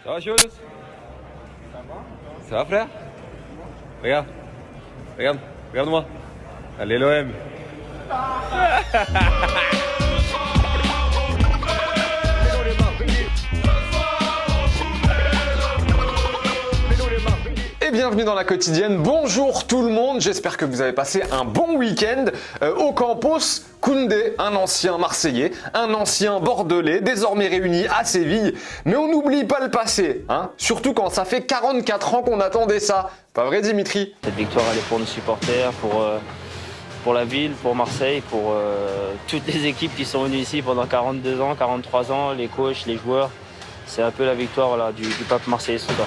Ça va, Jules? Ça va, frère? Regarde. Regarde. Regarde-moi. Allez, l'OM. Et bienvenue dans la quotidienne. Bonjour tout le monde, j'espère que vous avez passé un bon week-end. Au Campos, Koundé, un ancien Marseillais, un ancien Bordelais, désormais réunis à Séville. Mais on n'oublie pas le passé, hein, surtout quand ça fait 44 ans qu'on attendait ça. Pas vrai, Dimitri? Cette victoire, elle est pour nos supporters, pour la ville, pour Marseille, pour toutes les équipes qui sont venues ici pendant 42 ans, 43 ans, les coachs, les joueurs. C'est un peu la victoire voilà, du peuple marseillais ce soir.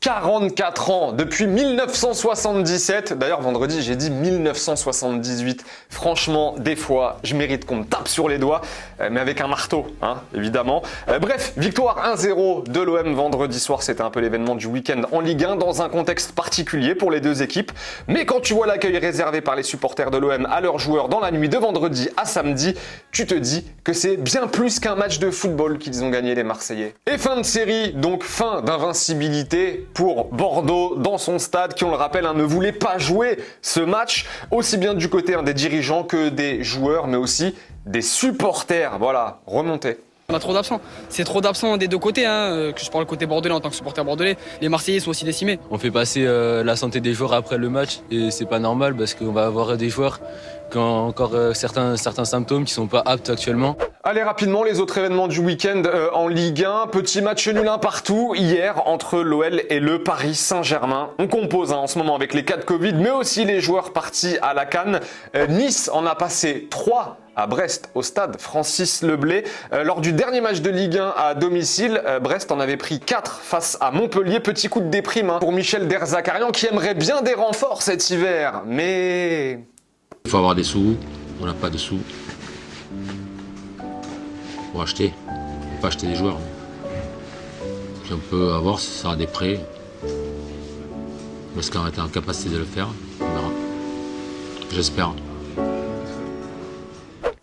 44 ans, depuis 1977. D'ailleurs, vendredi, j'ai dit 1978. Franchement, des fois, je mérite qu'on me tape sur les doigts, mais avec un marteau, hein, évidemment. Bref, victoire 1-0 de l'OM vendredi soir. C'était un peu l'événement du week-end en Ligue 1, dans un contexte particulier pour les deux équipes. Mais quand tu vois l'accueil réservé par les supporters de l'OM à leurs joueurs dans la nuit de vendredi à samedi, tu te dis que c'est bien plus qu'un match de football qu'ils ont gagné les Marseillais. Et fin de série, donc fin d'invincibilité pour Bordeaux dans son stade qui, on le rappelle, ne voulait pas jouer ce match, aussi bien du côté des dirigeants que des joueurs, mais aussi des supporters. Voilà, remontez. On a trop d'absents. C'est trop d'absents des deux côtés, que je parle côté bordelais en tant que supporter bordelais. Les Marseillais sont aussi décimés. On fait passer la santé des joueurs après le match et c'est pas normal parce qu'on va avoir des joueurs qui ont encore certains symptômes qui sont pas aptes actuellement. Allez, rapidement, les autres événements du week-end en Ligue 1. Petit match nul un partout hier entre l'OL et le Paris Saint-Germain. On compose en ce moment avec les cas de Covid, mais aussi les joueurs partis à la CAN. Nice en a passé 3 à Brest, au stade Francis Leblay. Lors du dernier match de Ligue 1 à domicile, Brest en avait pris 4 face à Montpellier. Petit coup de déprime pour Michel Derzakarian qui aimerait bien des renforts cet hiver, mais... Il faut avoir des sous, on n'a pas de sous. Pour acheter, on peut pas acheter des joueurs. Si on peut avoir, ce sera des prêts. Est-ce qu'on est en capacité de le faire? On verra. J'espère.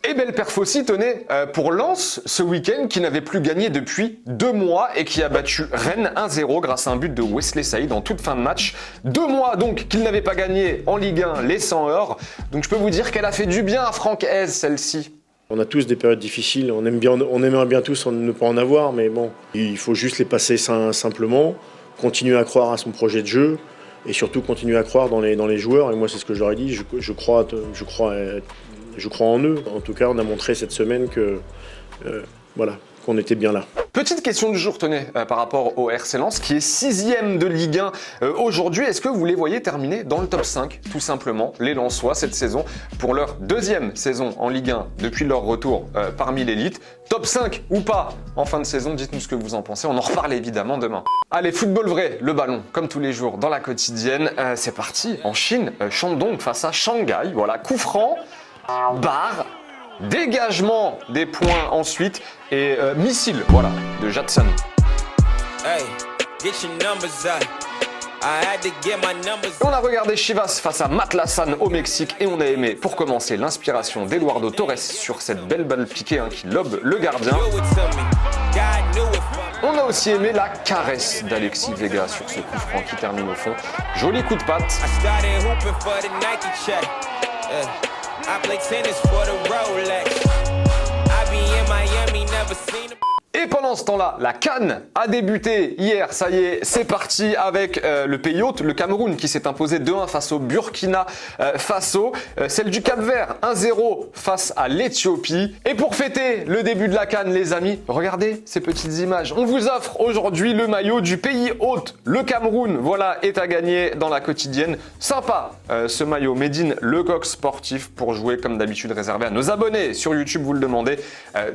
Et belle perf aussi, tenez, pour Lens, ce week-end, qui n'avait plus gagné depuis 2 mois et qui a battu Rennes 1-0 grâce à un but de Wesley Saïd en toute fin de match. 2 mois donc qu'il n'avait pas gagné en Ligue 1 les 100 heures. Donc je peux vous dire qu'elle a fait du bien à Franck Hez, celle-ci. On a tous des périodes difficiles, on aimerait bien tous ne pas en avoir, mais bon, il faut juste les passer simplement, continuer à croire à son projet de jeu et surtout continuer à croire dans les joueurs. Et moi, c'est ce que je leur ai dit, je crois en eux. En tout cas, on a montré cette semaine que, qu'on était bien là. Petite question du jour, tenez, par rapport au RC Lens, qui est 6e de Ligue 1 aujourd'hui. Est-ce que vous les voyez terminer dans le top 5, tout simplement, les Lensois, cette saison, pour leur 2e saison en Ligue 1 depuis leur retour parmi l'élite? Top 5 ou pas en fin de saison? Dites-nous ce que vous en pensez. On en reparle évidemment demain. Allez, football vrai, le ballon, comme tous les jours, dans la quotidienne. C'est parti, en Chine, Shandong face à Shanghai. Voilà, coup franc, barre, dégagement des points ensuite et missile, voilà, de Jadson. Hey, get your numbers up. I had to get my numbers up. On a regardé Chivas face à Matlasan au Mexique et on a aimé, pour commencer, l'inspiration d'Eduardo Torres sur cette belle balle piquée qui lobe le gardien. On a aussi aimé la caresse d'Alexis Vega sur ce coup franc qui termine au fond. Joli coup de patte. I started hooping for the Nike check. I play tennis for the Rolex. I be in Miami, never seen a... Et pendant ce temps-là, la CAN a débuté hier, ça y est, c'est parti avec le pays hôte, le Cameroun, qui s'est imposé 2-1 face au Burkina Faso. Celle du Cap-Vert, 1-0 face à l'Éthiopie. Et pour fêter le début de la CAN, les amis, regardez ces petites images. On vous offre aujourd'hui le maillot du pays hôte, le Cameroun. Voilà, est à gagner dans la quotidienne. Sympa, ce maillot Made in Lecoq Sportif pour jouer comme d'habitude réservé à nos abonnés. Sur YouTube, vous le demandez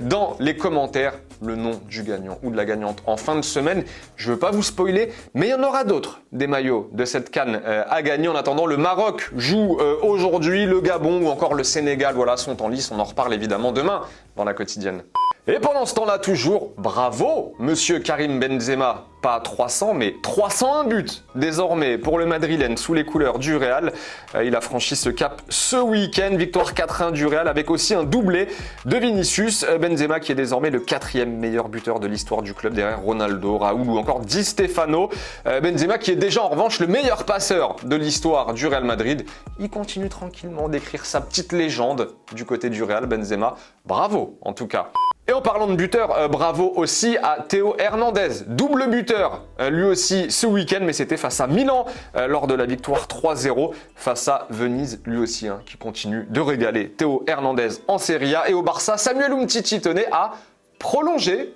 dans les commentaires. Le nom du gagnant ou de la gagnante en fin de semaine. Je ne veux pas vous spoiler, mais il y en aura d'autres des maillots de cette CAN à gagner. En attendant, le Maroc joue aujourd'hui, le Gabon ou encore le Sénégal, voilà, sont en lice. On en reparle évidemment demain dans la quotidienne. Et pendant ce temps-là, toujours, bravo, monsieur Karim Benzema. pas 300, mais 301 buts désormais pour le Madrilène sous les couleurs du Real. Il a franchi ce cap ce week-end, victoire 4-1 du Real avec aussi un doublé de Vinicius. Benzema qui est désormais le 4e meilleur buteur de l'histoire du club derrière Ronaldo, Raúl ou encore Di Stefano. Benzema qui est déjà en revanche le meilleur passeur de l'histoire du Real Madrid. Il continue tranquillement d'écrire sa petite légende du côté du Real, Benzema. Bravo en tout cas. Et en parlant de buteur, bravo aussi à Théo Hernandez, double buteur, lui aussi ce week-end, mais c'était face à Milan lors de la victoire 3-0 face à Venise, lui aussi, qui continue de régaler. Théo Hernandez en Serie A et au Barça, Samuel Umtiti tenait à prolonger,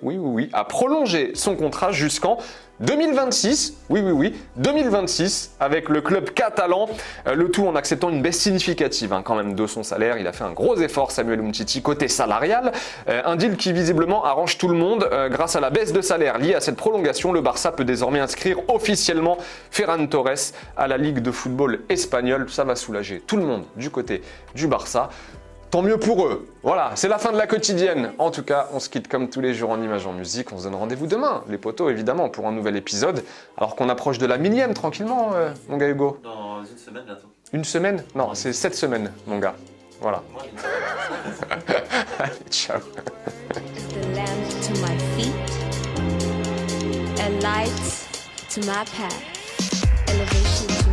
à prolonger son contrat jusqu'en 2026, 2026 avec le club catalan, le tout en acceptant une baisse significative quand même de son salaire. Il a fait un gros effort Samuel Umtiti côté salarial, un deal qui visiblement arrange tout le monde. Grâce à la baisse de salaire liée à cette prolongation, le Barça peut désormais inscrire officiellement Ferran Torres à la Ligue de football espagnole. Ça va soulager tout le monde du côté du Barça. Tant mieux pour eux. Voilà, c'est la fin de la quotidienne. En tout cas, on se quitte comme tous les jours en images en musique. On se donne rendez-vous demain, les potos, évidemment, pour un nouvel épisode. Alors qu'on approche de la 1000e, tranquillement, mon gars Hugo. Dans une semaine bientôt. Une semaine? Non, c'est 7 semaines, mon gars. Voilà. Allez, ciao. The lamp to my feet, a light to my path, elevation